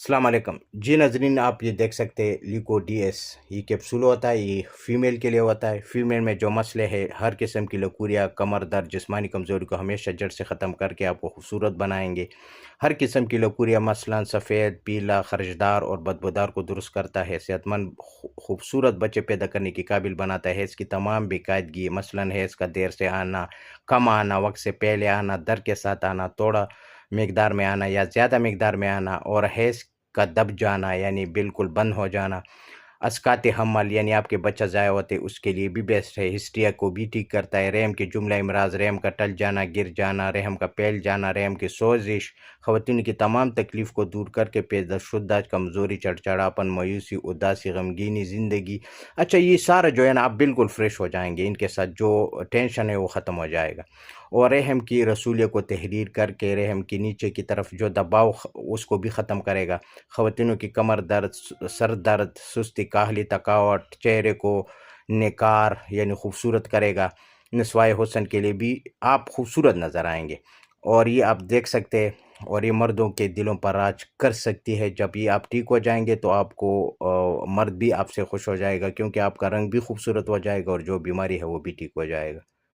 السلام علیکم جی ناظرین، آپ یہ دیکھ سکتے ہیں لیکو ڈی ایس، یہ کیپسول ہوتا ہے، یہ فیمیل کے لیے ہوتا ہے۔ فیمیل میں جو مسئلے ہے، ہر قسم کی لکوریاں، کمر درد، جسمانی کمزوری کو ہمیشہ جڑ سے ختم کر کے آپ کو خوبصورت بنائیں گے۔ ہر قسم کی لکوریاں مثلا سفید، پیلا، خرشدار اور بدبودار کو درست کرتا ہے، صحت مند خوبصورت بچے پیدا کرنے کی قابل بناتا ہے۔ اس کی تمام باقاعدگی مثلا ہے اس کا دیر سے آنا، کم آنا، وقت سے پہلے آنا، درد کے ساتھ آنا، تھوڑا مقدار میں آنا یا زیادہ مقدار میں آنا، اور حیض کا دب جانا یعنی بالکل بند ہو جانا۔ اسقاط حمل یعنی آپ کے بچہ ضائع ہوتے اس کے لیے بھی بیسٹ ہے۔ ہسٹریا کو بھی ٹھیک کرتا ہے۔ رحم کے جملہ امراض، رحم کا ٹل جانا، گر جانا، رحم کا پھیل جانا، رحم کی سوزش، خواتین کی تمام تکلیف کو دور کر کے پیدا شدہ کمزوری، چڑچڑاپن، مایوسی، اداسی، غمگینی زندگی، اچھا یہ سارا جو ہے نا آپ بالکل فریش ہو جائیں گے۔ ان کے ساتھ جو ٹینشن ہے وہ ختم ہو جائے گا، اور رحم کی رسولیے کو تحریر کر کے رحم کی نیچے کی طرف جو دباؤ اس کو بھی ختم کرے گا۔ خواتینوں کی کمر درد، سر درد، سستی، کاہلی، تھکاوٹ، چہرے کو نکار یعنی خوبصورت کرے گا۔ نسوائے حسن کے لیے بھی آپ خوبصورت نظر آئیں گے، اور یہ آپ دیکھ سکتے ہیں، اور یہ مردوں کے دلوں پر راج کر سکتی ہے۔ جب یہ آپ ٹھیک ہو جائیں گے تو آپ کو مرد بھی آپ سے خوش ہو جائے گا، کیونکہ آپ کا رنگ بھی خوبصورت ہو جائے گا، اور جو بیماری ہے وہ بھی ٹھیک ہو جائے گا۔